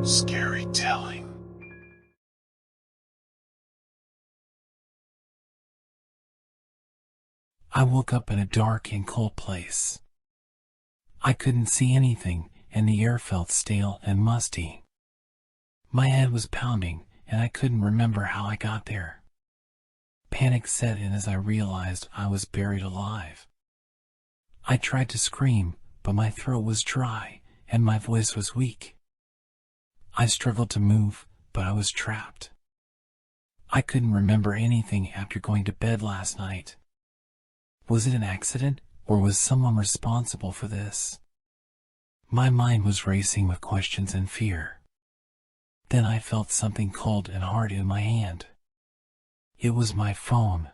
Scary telling. I woke up in a dark and cold place. I couldn't see anything, and the air felt stale and musty. My head was pounding, and I couldn't remember how I got there. Panic set in as I realized I was buried alive. I tried to scream, but my throat was dry, and my voice was weak. I struggled to move, but I was trapped. I couldn't remember anything after going to bed last night. Was it an accident, or was someone responsible for this? My mind was racing with questions and fear. Then I felt something cold and hard in my hand. It was my phone.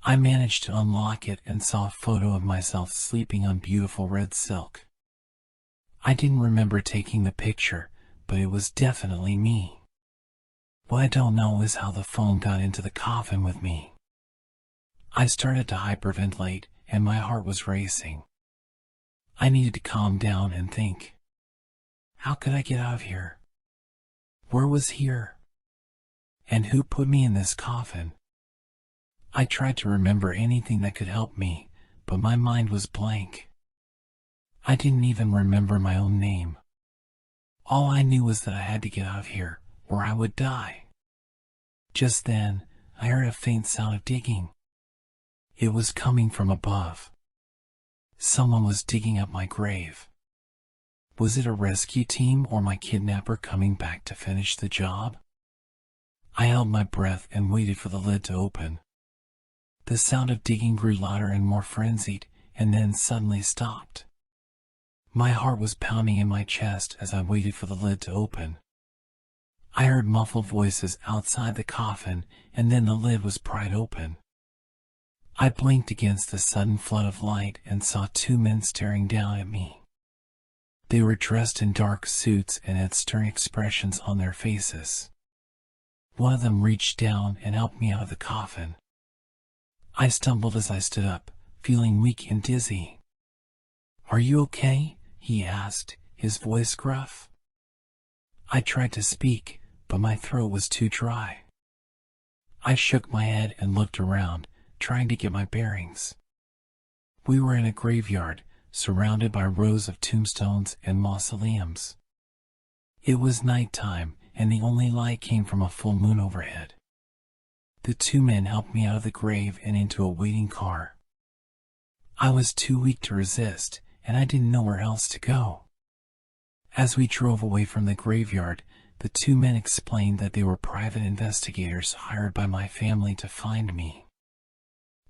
I managed to unlock it and saw a photo of myself sleeping on beautiful red silk. I didn't remember taking the picture, but it was definitely me. What I don't know is how the phone got into the coffin with me. I started to hyperventilate, and my heart was racing. I needed to calm down and think. How could I get out of here? Where was here? And who put me in this coffin? I tried to remember anything that could help me, but my mind was blank. I didn't even remember my own name. All I knew was that I had to get out of here, or I would die. Just then, I heard a faint sound of digging. It was coming from above. Someone was digging up my grave. Was it a rescue team or my kidnapper coming back to finish the job? I held my breath and waited for the lid to open. The sound of digging grew louder and more frenzied, and then suddenly stopped. My heart was pounding in my chest as I waited for the lid to open. I heard muffled voices outside the coffin, and then the lid was pried open. I blinked against the sudden flood of light and saw two men staring down at me. They were dressed in dark suits and had stern expressions on their faces. One of them reached down and helped me out of the coffin. I stumbled as I stood up, feeling weak and dizzy. "Are you okay?" he asked, his voice gruff. I tried to speak, but my throat was too dry. I shook my head and looked around, trying to get my bearings. We were in a graveyard, surrounded by rows of tombstones and mausoleums. It was nighttime, and the only light came from a full moon overhead. The two men helped me out of the grave and into a waiting car. I was too weak to resist, and I didn't know where else to go. As we drove away from the graveyard, the two men explained that they were private investigators hired by my family to find me.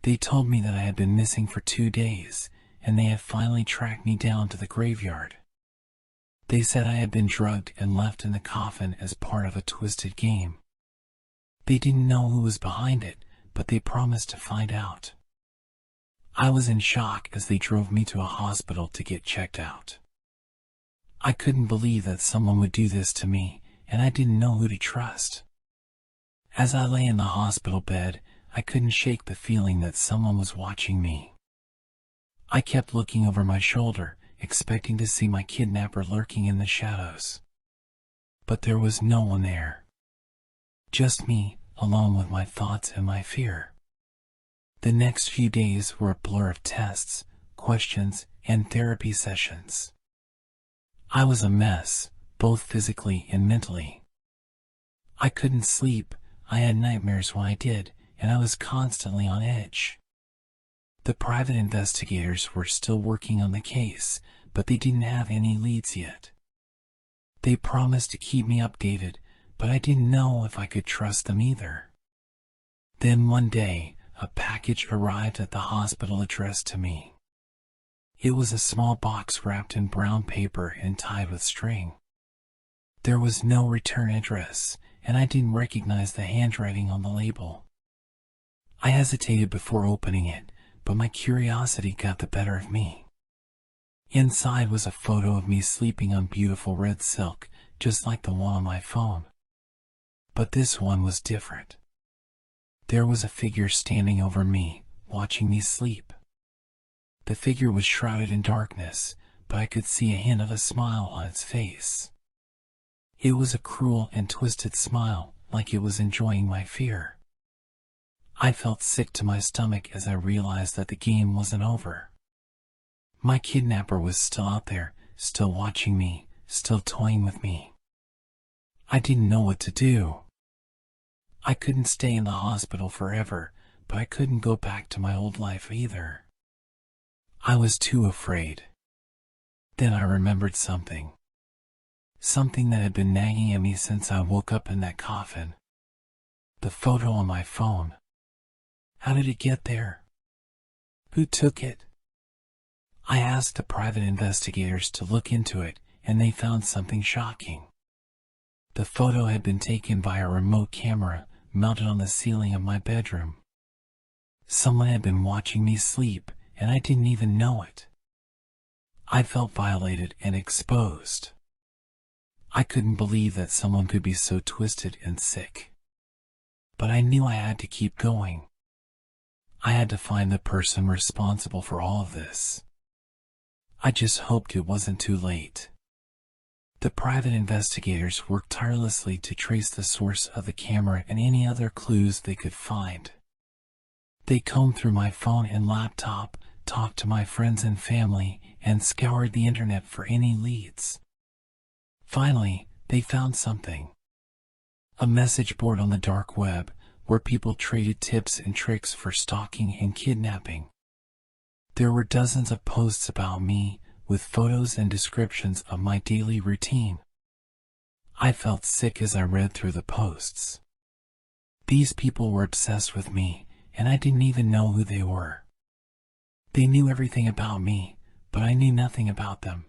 They told me that I had been missing for 2 days, and they had finally tracked me down to the graveyard. They said I had been drugged and left in the coffin as part of a twisted game. They didn't know who was behind it, but they promised to find out. I was in shock as they drove me to a hospital to get checked out. I couldn't believe that someone would do this to me, and I didn't know who to trust. As I lay in the hospital bed, I couldn't shake the feeling that someone was watching me. I kept looking over my shoulder, expecting to see my kidnapper lurking in the shadows. But there was no one there. Just me, alone with my thoughts and my fear. The next few days were a blur of tests, questions, and therapy sessions. I was a mess, both physically and mentally. I couldn't sleep, I had nightmares when I did, and I was constantly on edge. The private investigators were still working on the case, but they didn't have any leads yet. They promised to keep me updated, but I didn't know if I could trust them either. Then one day, a package arrived at the hospital addressed to me. It was a small box wrapped in brown paper and tied with string. There was no return address, and I didn't recognize the handwriting on the label. I hesitated before opening it, but my curiosity got the better of me. Inside was a photo of me sleeping on beautiful red silk, just like the one on my phone. But this one was different. There was a figure standing over me, watching me sleep. The figure was shrouded in darkness, but I could see a hint of a smile on its face. It was a cruel and twisted smile, like it was enjoying my fear. I felt sick to my stomach as I realized that the game wasn't over. My kidnapper was still out there, still watching me, still toying with me. I didn't know what to do. I couldn't stay in the hospital forever, but I couldn't go back to my old life either. I was too afraid. Then I remembered something. Something that had been nagging at me since I woke up in that coffin. The photo on my phone. How did it get there? Who took it? I asked the private investigators to look into it, and they found something shocking. The photo had been taken by a remote camera mounted on the ceiling of my bedroom. Someone had been watching me sleep, and I didn't even know it. I felt violated and exposed. I couldn't believe that someone could be so twisted and sick. But I knew I had to keep going. I had to find the person responsible for all of this. I just hoped it wasn't too late. The private investigators worked tirelessly to trace the source of the camera and any other clues they could find. They combed through my phone and laptop, talked to my friends and family, and scoured the internet for any leads. Finally, they found something. A message board on the dark web, where people traded tips and tricks for stalking and kidnapping. There were dozens of posts about me, with photos and descriptions of my daily routine. I felt sick as I read through the posts. These people were obsessed with me, and I didn't even know who they were. They knew everything about me, but I knew nothing about them.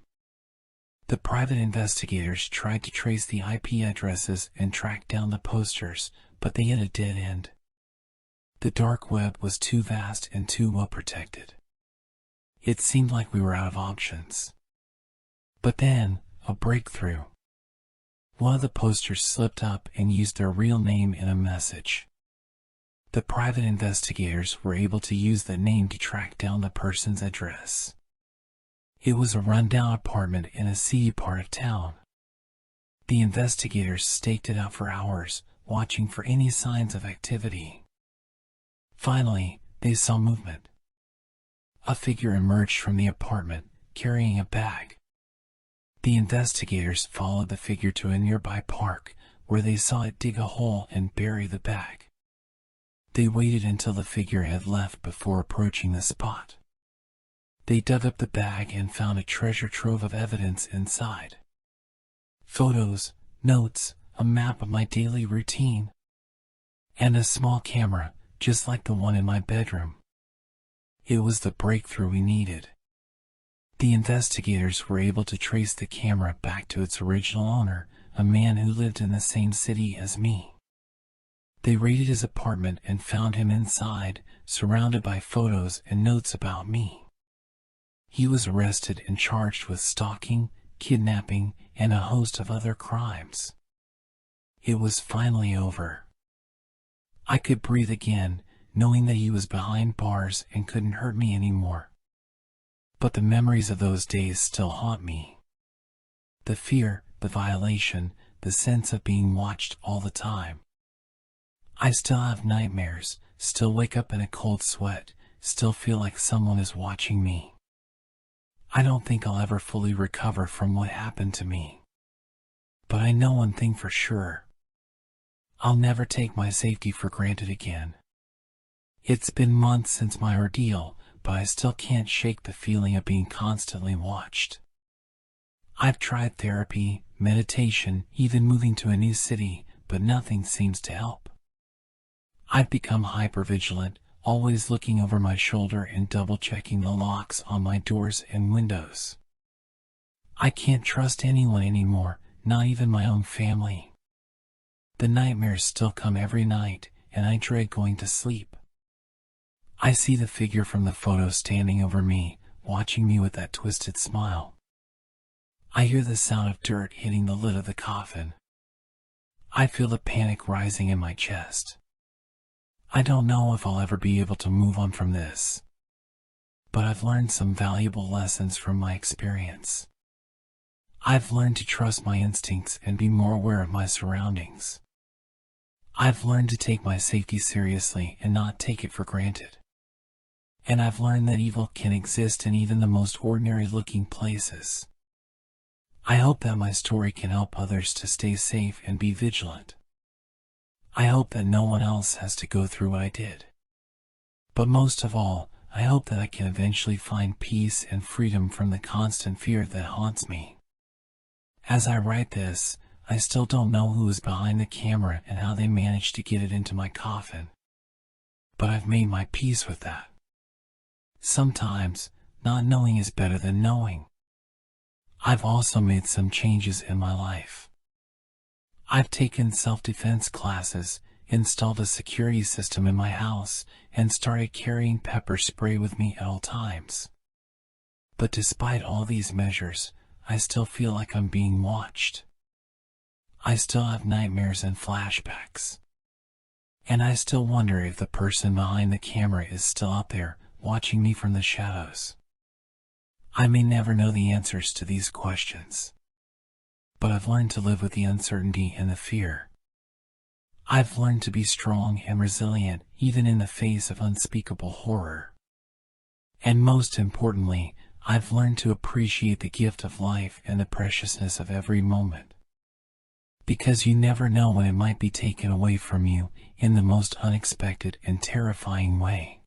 The private investigators tried to trace the IP addresses and track down the posters, but they hit a dead end. The dark web was too vast and too well protected. It seemed like we were out of options. But then, a breakthrough. One of the posters slipped up and used their real name in a message. The private investigators were able to use that name to track down the person's address. It was a rundown apartment in a seedy part of town. The investigators staked it out for hours, watching for any signs of activity. Finally, they saw movement. A figure emerged from the apartment, carrying a bag. The investigators followed the figure to a nearby park, where they saw it dig a hole and bury the bag. They waited until the figure had left before approaching the spot. They dug up the bag and found a treasure trove of evidence inside. Photos, notes, a map of my daily routine, and a small camera, just like the one in my bedroom. It was the breakthrough we needed. The investigators were able to trace the camera back to its original owner, a man who lived in the same city as me. They raided his apartment and found him inside, surrounded by photos and notes about me. He was arrested and charged with stalking, kidnapping, and a host of other crimes. It was finally over. I could breathe again, knowing that he was behind bars and couldn't hurt me anymore. But the memories of those days still haunt me. The fear, the violation, the sense of being watched all the time. I still have nightmares, still wake up in a cold sweat, still feel like someone is watching me. I don't think I'll ever fully recover from what happened to me. But I know one thing for sure. I'll never take my safety for granted again. It's been months since my ordeal, but I still can't shake the feeling of being constantly watched. I've tried therapy, meditation, even moving to a new city, but nothing seems to help. I've become hypervigilant, always looking over my shoulder and double-checking the locks on my doors and windows. I can't trust anyone anymore, not even my own family. The nightmares still come every night, and I dread going to sleep. I see the figure from the photo standing over me, watching me with that twisted smile. I hear the sound of dirt hitting the lid of the coffin. I feel the panic rising in my chest. I don't know if I'll ever be able to move on from this. But I've learned some valuable lessons from my experience. I've learned to trust my instincts and be more aware of my surroundings. I've learned to take my safety seriously and not take it for granted. And I've learned that evil can exist in even the most ordinary-looking places. I hope that my story can help others to stay safe and be vigilant. I hope that no one else has to go through what I did. But most of all, I hope that I can eventually find peace and freedom from the constant fear that haunts me. As I write this, I still don't know who is behind the camera and how they managed to get it into my coffin. But I've made my peace with that. Sometimes, not knowing is better than knowing. I've also made some changes in my life. I've taken self-defense classes, installed a security system in my house, and started carrying pepper spray with me at all times. But despite all these measures, I still feel like I'm being watched. I still have nightmares and flashbacks. And I still wonder if the person behind the camera is still out there, watching me from the shadows. I may never know the answers to these questions. But I've learned to live with the uncertainty and the fear. I've learned to be strong and resilient even in the face of unspeakable horror. And most importantly, I've learned to appreciate the gift of life and the preciousness of every moment. Because you never know when it might be taken away from you in the most unexpected and terrifying way.